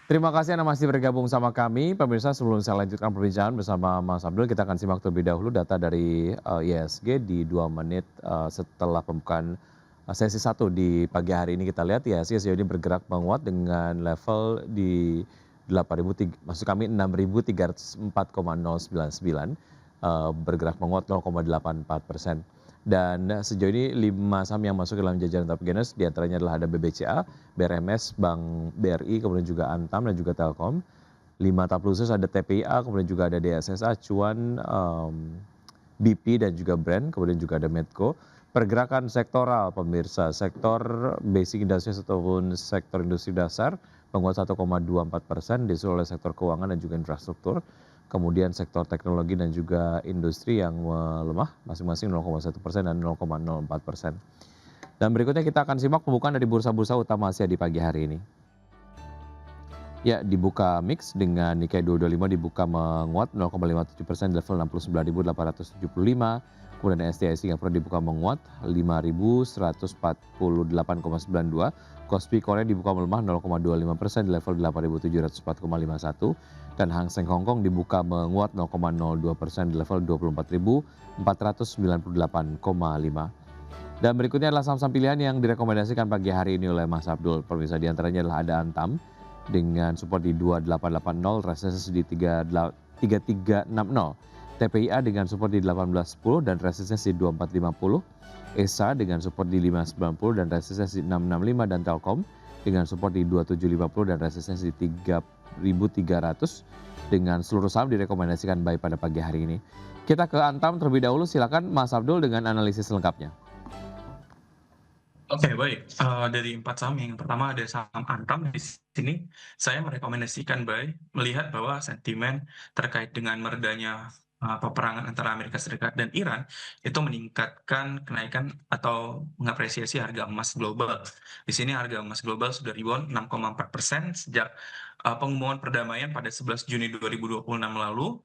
Terima kasih Anda masih bergabung sama kami. Pemirsa, sebelum saya lanjutkan perbincangan bersama Mas Abdul, kita akan simak terlebih dahulu data dari IHSG di 2 menit setelah pembukaan sesi 1 di pagi hari ini. Kita lihat IHSG sejauh ini bergerak menguat dengan level di 6.304,099, bergerak menguat 0,84%. Dan sejauh ini 5 saham yang masuk ke dalam jajaran top gainers diantaranya adalah ada BBCA, BRMS, Bank BRI, kemudian juga Antam dan juga Telkom. 5 top losers ada TPIA, kemudian juga ada DSSA, Cuan, BP dan juga Brand, kemudian juga ada Medco. Pergerakan sektoral pemirsa, sektor basic industries ataupun sektor industri dasar menguat 1,24%, disusul oleh sektor keuangan dan juga infrastruktur. Kemudian sektor teknologi dan juga industri yang melemah masing-masing 0,1% dan 0,04%. Dan berikutnya kita akan simak pembukaan dari bursa-bursa utama Asia di pagi hari ini. Ya, dibuka mix dengan Nikkei 225 dibuka menguat 0,57% di level 69.875. Kemudian STI Singapura dibuka menguat 5.148,92. Kospi Korea dibuka melemah 0,25% di level 8.704,51. Dan Hang Seng Hong Kong dibuka menguat 0,02% di level 24.498,5. Dan berikutnya adalah saham-saham pilihan yang direkomendasikan pagi hari ini oleh Mas Abdul. Pemirsa, diantaranya adalah ada Antam dengan support di 2880, resistance di 3360. TPIA dengan support di 1810 dan resistance di 2450. ESA dengan support di 590 dan resistance di 665, dan Telkom dengan support di 2750 dan resistance di 3300. Dengan seluruh saham direkomendasikan buy pada pagi hari ini. Kita ke Antam terlebih dahulu, silakan Mas Abdul dengan analisis lengkapnya. Oke, baik. Dari 4 saham, yang pertama ada saham Antam. Di sini saya merekomendasikan buy, melihat bahwa sentimen terkait dengan meredanya peperangan antara Amerika Serikat dan Iran itu meningkatkan kenaikan atau mengapresiasi harga emas global. Di sini harga emas global sudah rebound 6,4% sejak pengumuman perdamaian pada 11 Juni 2026 lalu.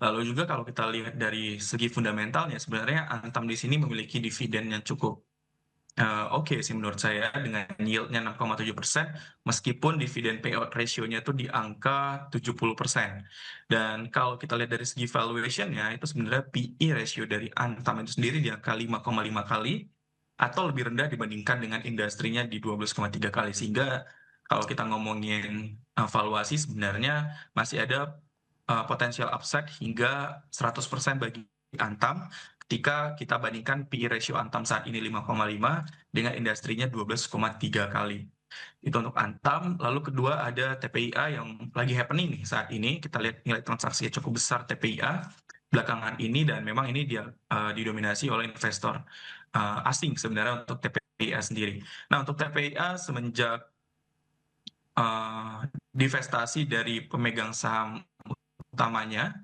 Lalu juga kalau kita lihat dari segi fundamentalnya, sebenarnya Antam di sini memiliki dividen yang cukup oke sih menurut saya, dengan yield-nya 6,7%, meskipun dividen payout ratio-nya itu di angka 70%. Dan kalau kita lihat dari segi valuation-nya, itu sebenarnya PE ratio dari Antam itu sendiri di angka 5,5 kali, atau lebih rendah dibandingkan dengan industrinya di 12,3 kali. Sehingga kalau kita ngomongin valuasi, sebenarnya masih ada potensial upside hingga 100% bagi Antam, ketika kita bandingkan PE ratio Antam saat ini 5,5 dengan industrinya 12,3 kali. Itu untuk Antam. Lalu kedua ada TPIA yang lagi happening nih saat ini. Kita lihat nilai transaksinya cukup besar TPIA belakangan ini, dan memang ini dia didominasi oleh investor asing sebenarnya untuk TPIA sendiri. Nah, untuk TPIA semenjak divestasi dari pemegang saham utamanya,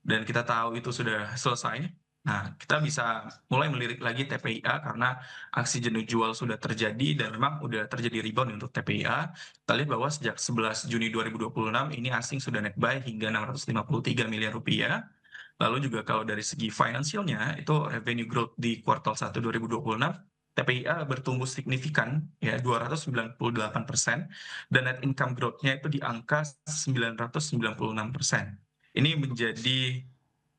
dan kita tahu itu sudah selesai. Nah, kita bisa mulai melirik lagi TPIA karena aksi jenuh jual sudah terjadi dan memang udah terjadi rebound untuk TPIA. Kita lihat bahwa sejak 11 Juni 2026 ini asing sudah net buy hingga 653 miliar rupiah. Lalu juga kalau dari segi finansialnya, itu revenue growth di kuartal 1 2026, TPIA bertumbuh signifikan ya 298%, dan net income growth-nya itu di angka 996%. Ini menjadi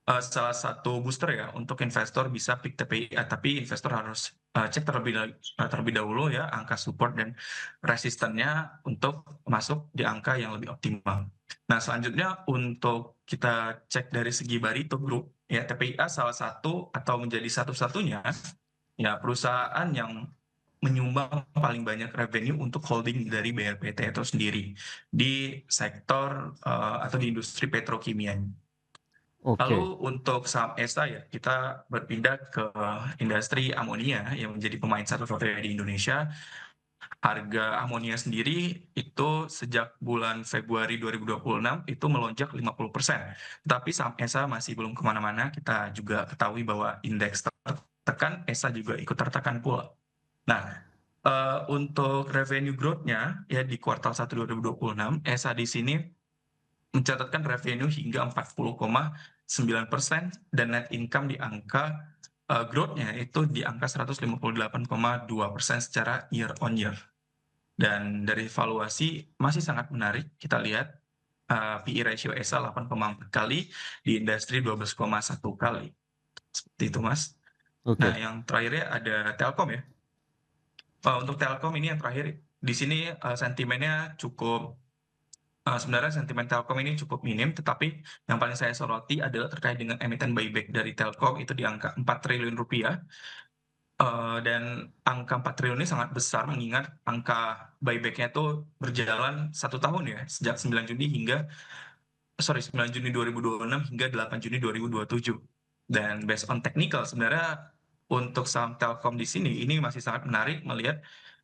salah satu booster ya untuk investor bisa pick TPIA, tapi investor harus cek terlebih dahulu ya angka support dan resistennya untuk masuk di angka yang lebih optimal. Nah, selanjutnya untuk kita cek dari segi Barito Group, ya TPIA salah satu atau menjadi satu-satunya ya perusahaan yang menyumbang paling banyak revenue untuk holding dari BRPT itu sendiri di sektor atau di industri petrokimia. Lalu Oke. untuk saham ESA ya, kita berpindah ke industri amonia yang menjadi pemain satu-satunya di Indonesia. Harga amonia sendiri itu sejak bulan Februari 2026 itu melonjak 50%. Tapi saham ESA masih belum kemana-mana. Kita juga ketahui bahwa indeks tertekan, ESA juga ikut tertekan pula. Nah, untuk revenue growth-nya ya di kuartal 1 2026, ESA di sini mencatatkan revenue hingga 40,9% dan net income di angka growth-nya itu di angka 158,2% secara year on year. Dan dari valuasi masih sangat menarik, kita lihat PE ratio ESA 8,4 kali, di industri 12,1 kali. Seperti itu, Mas. Nah, Oke. yang terakhirnya ada Telkom ya. Untuk Telkom ini yang terakhir, di sini sentimennya cukup sebenarnya sentimen Telkom ini cukup minim, tetapi yang paling saya soroti adalah terkait dengan emiten buyback dari Telkom itu di angka 4 triliun rupiah. Dan angka 4 triliun ini sangat besar mengingat angka buyback-nya itu berjalan 1 tahun ya, sejak 9 Juni hingga 9 Juni 2026 hingga 8 Juni 2027. Dan based on technical sebenarnya untuk saham Telkom di sini ini masih sangat menarik melihat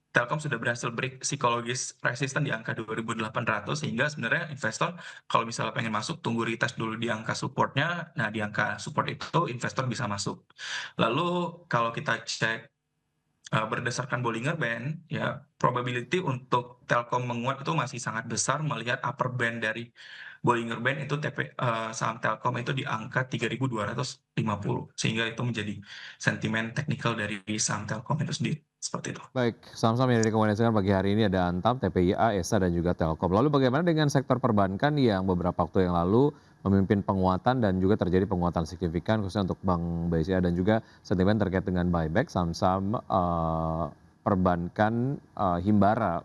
Telkom sudah berhasil break psikologis resisten di angka 2.800 sehingga sebenarnya investor kalau misalnya pengen masuk tunggu retest dulu di angka supportnya. Nah di angka support itu investor bisa masuk. Lalu kalau kita cek berdasarkan Bollinger Band, ya probability untuk Telkom menguat itu masih sangat besar melihat upper band dari Bollinger Band itu saham Telkom itu di angka 3.250 sehingga itu menjadi sentimen teknikal dari saham Telkom itu sendiri seperti itu. Baik, saham-saham yang direkomendasikan pagi hari ini ada Antam, TPIA, ESA, dan juga Telkom. Lalu bagaimana dengan sektor perbankan yang beberapa waktu yang lalu memimpin penguatan dan juga terjadi penguatan signifikan khususnya untuk Bank BCA dan juga sentimen terkait dengan buyback saham-saham perbankan Himbara,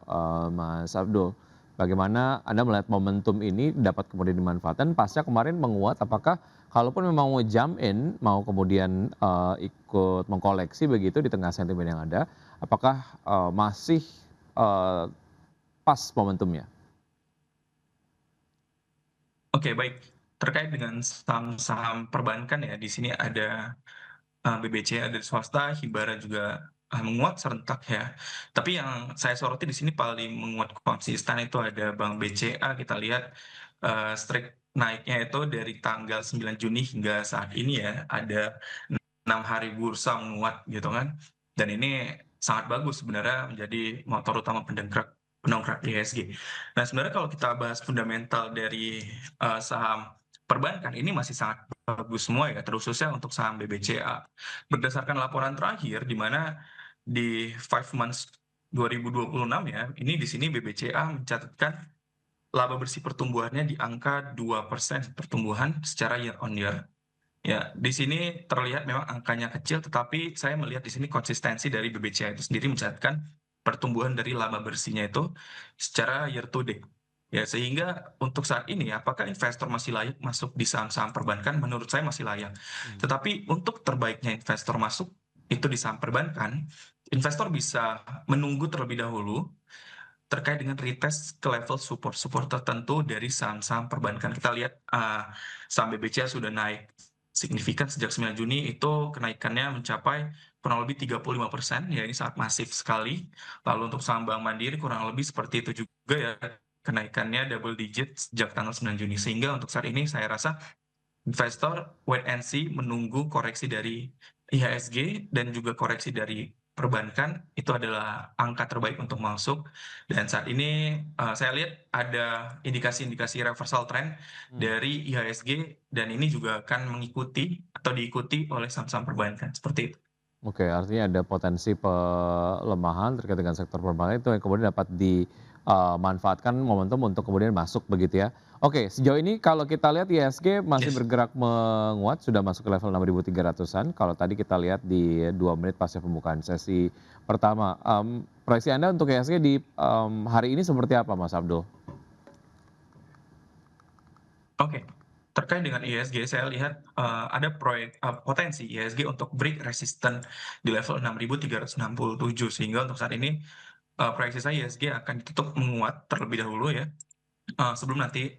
Mas Abdul. Bagaimana Anda melihat momentum ini dapat kemudian dimanfaatkan pasca kemarin menguat, apakah kalaupun memang mau jump in, mau kemudian ikut mengkoleksi begitu di tengah sentimen yang ada, apakah masih pas momentumnya? Oke, baik. Terkait dengan saham-saham perbankan ya, di sini ada BBCA dari swasta, Himbara juga menguat serentak ya. Tapi yang saya soroti di sini paling menguat konsisten itu ada Bank BCA. Kita lihat streak naiknya itu dari tanggal 9 Juni hingga saat ini ya, ada 6 hari bursa menguat gitu kan. Dan ini sangat bagus sebenarnya menjadi motor utama pendongkrak IHSG. Nah, sebenarnya kalau kita bahas fundamental dari saham perbankan ini masih sangat bagus semua ya, terkhususnya untuk saham BBCA. Berdasarkan laporan terakhir di mana di 5 months 2026 ya, ini di sini BBCA mencatatkan laba bersih pertumbuhannya di angka 2% pertumbuhan secara year on year. Ya, di sini terlihat memang angkanya kecil, tetapi saya melihat di sini konsistensi dari BBCA itu sendiri mencatatkan pertumbuhan dari laba bersihnya itu secara year to date. Ya, sehingga untuk saat ini, apakah investor masih layak masuk di saham-saham perbankan? Menurut saya masih layak. Hmm. Tetapi untuk terbaiknya investor masuk itu di saham perbankan, investor bisa menunggu terlebih dahulu terkait dengan retest ke level support tertentu dari saham-saham perbankan. Kita lihat saham BBCA sudah naik signifikan sejak 9 Juni itu kenaikannya mencapai kurang lebih 35%, ya ini sangat masif sekali. Lalu untuk saham Bank Mandiri kurang lebih seperti itu juga ya, kenaikannya double digit sejak tanggal 9 Juni. Sehingga untuk saat ini saya rasa investor wait and see, menunggu koreksi dari IHSG dan juga koreksi dari perbankan itu adalah angka terbaik untuk masuk. Dan saat ini saya lihat ada indikasi-indikasi reversal trend Hmm. dari IHSG dan ini juga akan mengikuti atau diikuti oleh saham-saham perbankan seperti itu. Oke, artinya ada potensi pelemahan terkait dengan sektor perbankan itu yang kemudian dapat dimanfaatkan momentum untuk kemudian masuk begitu ya. Oke, sejauh ini kalau kita lihat IHSG masih Yes. bergerak menguat, sudah masuk ke level 6.300-an. Kalau tadi kita lihat di 2 menit pasca pembukaan sesi pertama. Proyeksi Anda untuk IHSG di hari ini seperti apa, Mas Abdul? Oke, terkait dengan IHSG saya lihat ada potensi IHSG untuk break resisten di level 6.367 sehingga untuk saat ini proyeksi saya IHSG akan ditutup menguat terlebih dahulu ya, sebelum nanti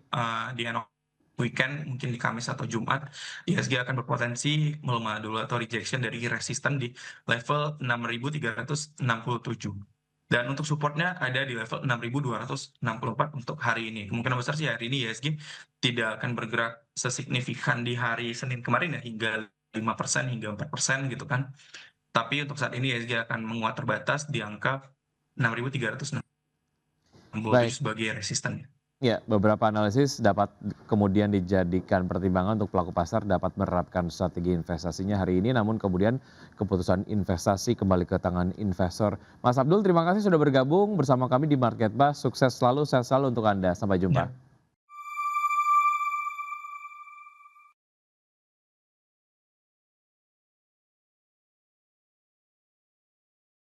di end of weekend mungkin di Kamis atau Jumat IHSG akan berpotensi melemah dulu atau rejection dari resisten di level 6.367. Dan untuk supportnya ada di level 6.264 untuk hari ini. Kemungkinan besar sih hari ini IHSG tidak akan bergerak sesignifikan di hari Senin kemarin ya, hingga 5% hingga 4% gitu kan. Tapi untuk saat ini IHSG akan menguat terbatas di angka 6.367 Baik. sebagai resisten. Ya, beberapa analisis dapat kemudian dijadikan pertimbangan untuk pelaku pasar dapat menerapkan strategi investasinya hari ini, namun kemudian keputusan investasi kembali ke tangan investor. Mas Abdul, terima kasih sudah bergabung bersama kami di Market Bus. Sukses selalu, sehat selalu untuk Anda. Sampai Ya, jumpa.